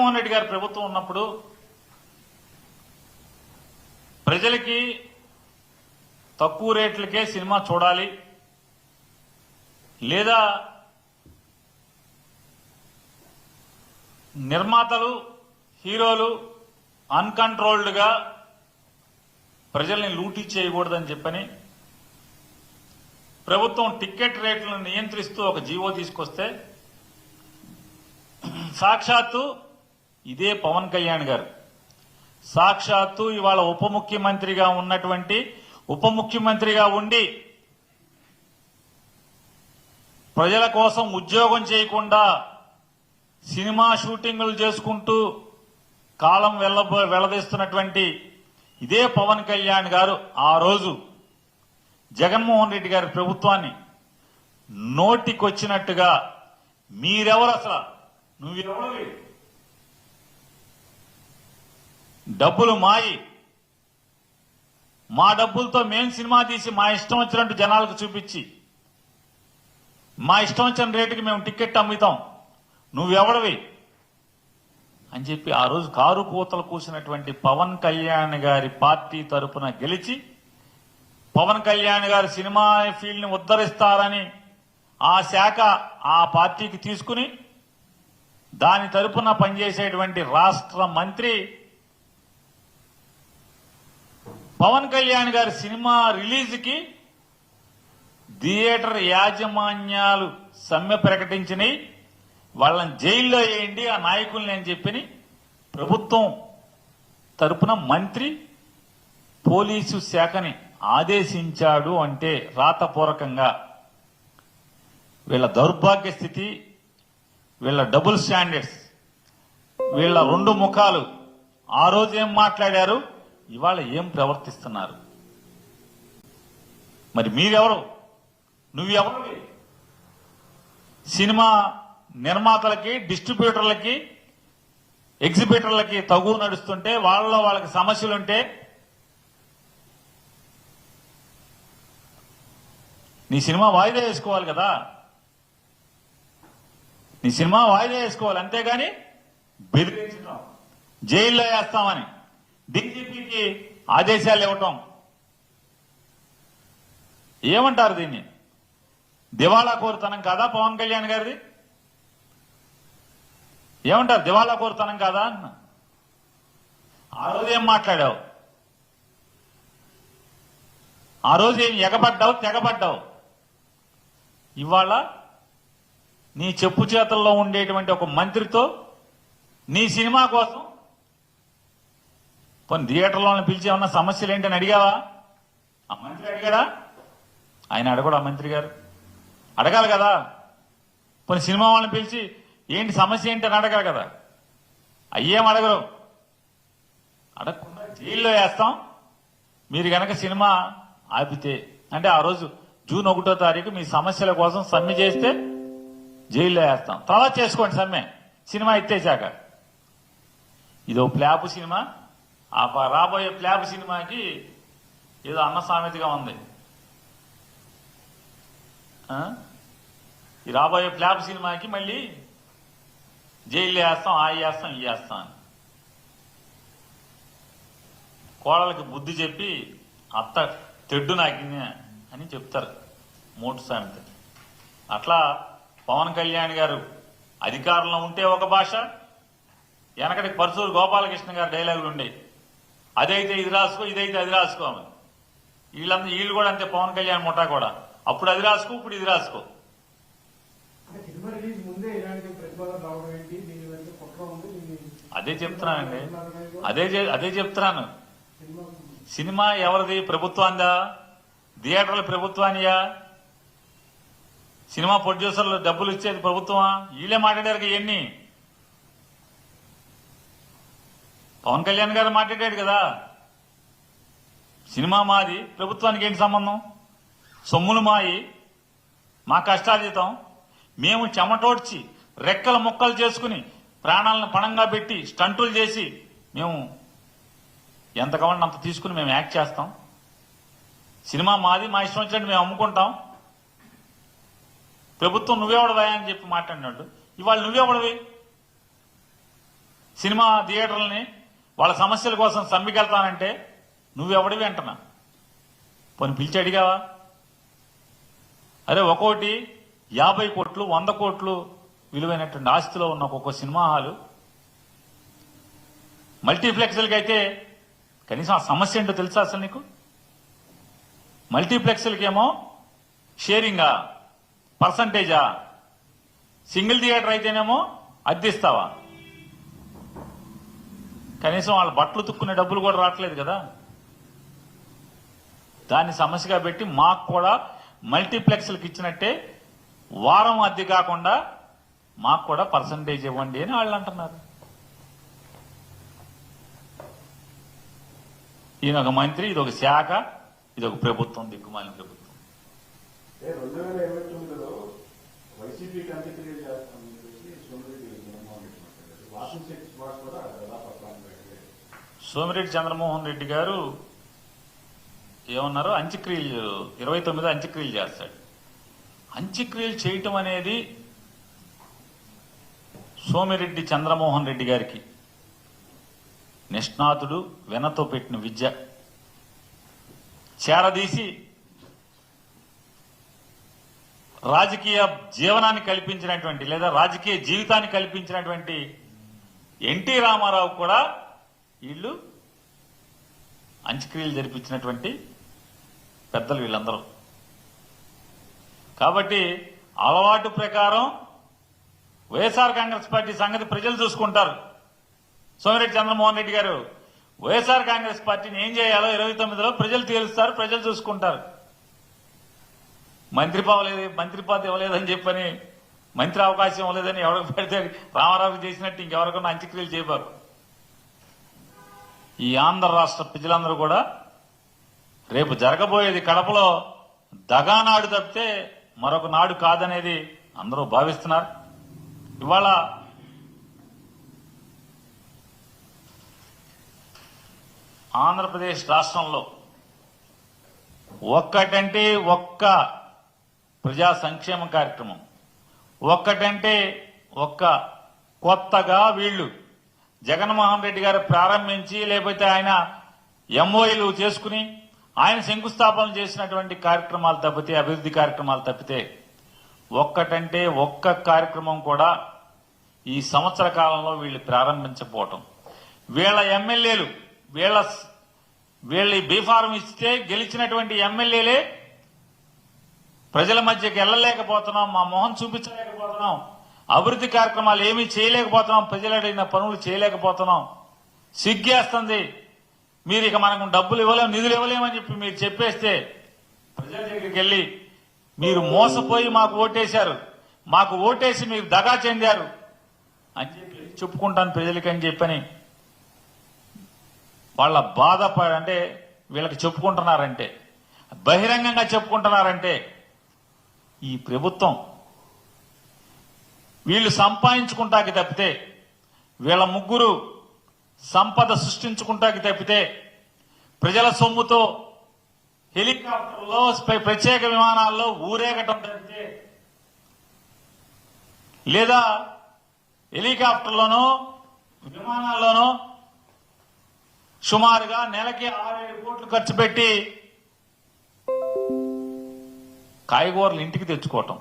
జగన్మోహన్ రెడ్డి గారి ప్రభుత్వం ఉన్నప్పుడు ప్రజలకి తక్కువ రేట్లకే సినిమా చూడాలి, లేదా నిర్మాతలు హీరోలు అన్కంట్రోల్డ్గా ప్రజల్ని లూటీ చేయకూడదని చెప్పని ప్రభుత్వం టికెట్ రేట్లను నియంత్రిస్తూ ఒక జీవో తీసుకొస్తే సాక్షాత్తు ఇదే పవన్ కళ్యాణ్ గారు సాక్షాత్తు ఇవాళ ఉప ముఖ్యమంత్రిగా ఉన్నటువంటి ఉప ముఖ్యమంత్రిగా ఉండి ప్రజల కోసం ఉద్యోగం చేయకుండా సినిమా షూటింగులు చేసుకుంటూ కాలం వెళ్లదీస్తున్నటువంటి ఇదే పవన్ కళ్యాణ్ గారు ఆ రోజు జగన్మోహన్ రెడ్డి గారి ప్రభుత్వాన్ని నోటికొచ్చినట్టుగా మీరెవరు, అసలు నువ్వెవరు, డబ్బులు మాయి, మా డబ్బులతో మేం సినిమా తీసి మా ఇష్టం వచ్చినట్టు జనాలకు చూపించి మా ఇష్టం వచ్చిన రేటుకి మేము టికెట్ అమ్ముతాం, నువ్వెవడవి అని చెప్పి ఆ రోజు కారు కూతలు కూసినటువంటి పవన్ కళ్యాణ్ గారి పార్టీ తరపున గెలిచి పవన్ కళ్యాణ్ గారి సినిమా ఫీల్డ్ ని ఉద్ధరిస్తారని ఆ శాఖ ఆ పార్టీకి తీసుకుని దాని తరపున పనిచేసేటువంటి రాష్ట్ర మంత్రి పవన్ కళ్యాణ్ గారి సినిమా రిలీజ్కి థియేటర్ యాజమాన్యాలు సమ్మె ప్రకటించినాయి, వాళ్ళని జైల్లో వేయండి ఆ నాయకుల్ని అని చెప్పి ప్రభుత్వం తరపున మంత్రి పోలీసు శాఖని ఆదేశించాడు. అంటే రాతపూర్వకంగా వీళ్ళ దౌర్భాగ్య స్థితి, వీళ్ళ డబుల్ స్టాండర్డ్స్, వీళ్ళ రెండు ముఖాలు ఆ రోజు ఏం మాట్లాడారు, ఇవాళ ఏం ప్రవర్తిస్తున్నారు. మరి మీరెవరు, నువ్వెవరు? సినిమా నిర్మాతలకి, డిస్ట్రిబ్యూటర్లకి, ఎగ్జిబిటర్లకి తగు నడుస్తుంటే వాళ్ళకి సమస్యలుంటే నీ సినిమా వాయిదా వేసుకోవాలి కదా, నీ సినిమా వాయిదా వేసుకోవాలి, అంతేగాని బెదిరించడం, జైల్లో వేస్తామని డీజీపీకి ఆదేశాలు ఇవ్వటం, ఏమంటారు దీన్ని? దివాళా కోరుతనం కాదా పవన్ కళ్యాణ్ గారిది? ఏమంటారు, దివాళా కోరుతనం కాదా అన్న? ఆ రోజు ఏం మాట్లాడావు, ఆ రోజు ఏం ఎగబడ్డావు, తెగబడ్డావు. ఇవాళ నీ చెప్పు చేతల్లో ఉండేటువంటి ఒక మంత్రితో నీ సినిమా కోసం కొన్ని థియేటర్లో పిలిచి ఏమన్నా సమస్యలు ఏంటని అడిగావా? ఆ మంత్రి అడిగాడా? ఆయన అడగడు. ఆ మంత్రి గారు అడగాలి కదా. కొన్ని సినిమా వాళ్ళని పిలిచి ఏంటి సమస్య ఏంటి అని అడగాలి కదా. అయ్యేం అడగరు. అడగకుండా జైల్లో వేస్తాం మీరు గనక సినిమా ఆపితే. అంటే ఆ రోజు జూన్ 1వ తారీఖు మీ సమస్యల కోసం సమ్మె చేస్తే జైల్లో వేస్తాం, తర్వాత చేసుకోండి సమ్మె, సినిమా ఎత్తేసాక. ఇదో ప్లాపు సినిమా, ఆ రాబోయే ప్లాపు సినిమాకి ఏదో అన్న సామెతగా ఉంది. ఈ రాబోయే ప్లాపు సినిమాకి మళ్ళీ జైల్లో వేస్తాం, ఆ వేస్తాం, ఈ వేస్తాం అని కోడలకి బుద్ధి చెప్పి అత్త తెడ్డు నాకిన అని చెప్తారు మోటు సామెత. అట్లా పవన్ కళ్యాణ్ గారు అధికారంలో ఉంటే ఒక భాష, వెనకటి పరశూరు గోపాలకృష్ణ గారు డైలాగులు ఉండేవి, అదైతే ఇది రాసుకో, ఇదైతే అది రాసుకోమని. వీళ్ళు కూడా అంతే, పవన్ కళ్యాణ్ ముఠా కూడా. అప్పుడు అది రాసుకో, ఇప్పుడు ఇది రాసుకో. అదే చెప్తున్నానండి, అదే చెప్తున్నాను. సినిమా ఎవరిది? ప్రభుత్వాందా? థియేటర్ల ప్రభుత్వానియా? సినిమా ప్రొడ్యూసర్లు డబ్బులు ఇచ్చేది ప్రభుత్వమా? వీళ్ళే మాట్లాడారు ఇవన్నీ. పవన్ కళ్యాణ్ గారు మాట్లాడాడు కదా, సినిమా మాది, ప్రభుత్వానికి ఏంటి సంబంధం? సొమ్ములు మాయి, మా కష్టార్జితం, మేము చెమటోడ్చి రెక్కల ముక్కలు చేసుకుని ప్రాణాలను పణంగా పెట్టి స్టంటులు చేసి మేము ఎంత కావాలంటే అంత తీసుకుని మేము యాక్ట్ చేస్తాం. సినిమా మాది, మా ఇష్టం వచ్చినట్టు మేము అమ్ముకుంటాం. ప్రభుత్వం నువ్వెవడవా అని చెప్పి మాట్లాడినాడు. ఇవాళ నువ్వెవడవి? సినిమా థియేటర్లని వాళ్ళ సమస్యల కోసం సమ్మెకెళ్తానంటే నువ్వెవడివి అంటున్నా? పోనీ పిలిచి అడిగావా? అరే ఒక్కోటి 50 కోట్లు 100 కోట్లు విలువైనటువంటి ఆస్తిలో ఉన్న ఒక్కొక్క సినిమా హాలు మల్టీప్లెక్స్లకి అయితే కనీసం ఆ సమస్య ఏంటో తెలుసా అసలు నీకు? మల్టీప్లెక్స్లకేమో షేరింగా, పర్సంటేజా? సింగిల్ థియేటర్ అయితేనేమో అద్దెస్తావా? కనీసం వాళ్ళ బట్టలు తుక్కునే డబ్బులు కూడా రావట్లేదు కదా. దాన్ని సమస్యగా పెట్టి మాకు కూడా మల్టీప్లెక్స్లకు ఇచ్చినట్టే వారం అద్దె కాకుండా మాకు కూడా పర్సంటేజ్ ఇవ్వండి అని వాళ్ళు అంటున్నారు. ఈయన ఒక మంత్రి, ఇది ఒక శాఖ, ఇది ఒక ప్రభుత్వం, దిక్కుమాలిన ప్రభుత్వం. 2029లో వైసీపీకి అంత్యక్రియలు చేస్తామని చెప్పేసి సోమిరెడ్డి చంద్రమోహన్ రెడ్డి గారు ఏమన్నారు? అంత్యక్రియలు 29 అంత్యక్రియలు చేస్తాడు. అంత్యక్రియలు చేయటం అనేది సోమిరెడ్డి చంద్రమోహన్ రెడ్డి గారికి నిష్ణాతుడు, వెనతో పెట్టిన విద్య చేరదీసి రాజకీయ జీవనాన్ని కల్పించినటువంటి లేదా రాజకీయ జీవితాన్ని కల్పించినటువంటి ఎన్టీ రామారావు కూడా వీళ్ళు అంత్యక్రియలు జరిపించినటువంటి పెద్దలు వీళ్ళందరూ. కాబట్టి అలవాటు ప్రకారం వైఎస్ఆర్ కాంగ్రెస్ పార్టీ సంగతి ప్రజలు చూసుకుంటారు. సోమిరెడ్డి చంద్రమోహన్ రెడ్డి గారు వైఎస్ఆర్ కాంగ్రెస్ పార్టీని ఏం చేయాలో 29లో ప్రజలు తేలుస్తారు, ప్రజలు చూసుకుంటారు. మంత్రి పదవి ఇవ్వలేదని చెప్పని, మంత్రి అవకాశం ఇవ్వలేదని ఎవరికి పెడితే రామారావుకి చేసినట్టు ఇంకెవరికన్నా అంత్యక్రియలు చేయబారు. ఈ ఆంధ్ర రాష్ట్ర ప్రజలందరూ కూడా రేపు జరగబోయేది కడపలో దగానాడు తప్పితే మరొక నాడు కాదనేది అందరూ భావిస్తున్నారు. ఇవాళ ఆంధ్రప్రదేశ్ రాష్ట్రంలో ఒక్కటంటే ఒక్క ప్రజా సంక్షేమ కార్యక్రమం, ఒక్కటంటే ఒక్క కొత్తగా వీళ్ళు జగన్మోహన్ రెడ్డి గారు ప్రారంభించి లేకపోతే ఆయన ఎంఓఈలు చేసుకుని ఆయన శంకుస్థాపన చేసినటువంటి కార్యక్రమాలు తప్పితే, అభివృద్ధి కార్యక్రమాలు తప్పితే ఒక్కటంటే ఒక్క కార్యక్రమం కూడా ఈ సంవత్సర కాలంలో వీళ్ళు ప్రారంభించకపోవటం, వీళ్ళ ఎమ్మెల్యేలు వీళ్ళ బీఫారం ఇస్తే గెలిచినటువంటి ఎమ్మెల్యేలే ప్రజల మధ్యకి వెళ్ళలేకపోతున్నాం, మా మొహం చూపించలేకపోతున్నాం, అభివృద్ధి కార్యక్రమాలు ఏమీ చేయలేకపోతున్నాం, ప్రజలు అడిగిన పనులు చేయలేకపోతున్నాం, సిగ్గేస్తుంది, మీరు ఇక మనకు డబ్బులు ఇవ్వలేము, నిధులు ఇవ్వలేమని చెప్పి మీరు చెప్పేస్తే ప్రజల దగ్గరికి వెళ్ళి మీరు మోసపోయి మాకు ఓటేశారు, మాకు ఓటేసి మీరు దగా చెందారు అని చెప్పి చెప్పుకుంటాను ప్రజలకని చెప్పని వాళ్ళ బాధపడంటే వీళ్ళకి చెప్పుకుంటున్నారంటే, బహిరంగంగా చెప్పుకుంటున్నారంటే ఈ ప్రభుత్వం వీళ్ళు సంపాదించుకుంటాకి తప్పితే, వీళ్ళ ముగ్గురు సంపద సృష్టించుకుంటాకి తప్పితే, ప్రజల సొమ్ముతో హెలికాప్టర్లో ప్రత్యేక విమానాల్లో ఊరేగటం తప్పితే, లేదా హెలికాప్టర్లోనో విమానాల్లోనో సుమారుగా నెలకి 6-7 కోట్లు ఖర్చు పెట్టి కాయగూరలు ఇంటికి తెచ్చుకోవటం,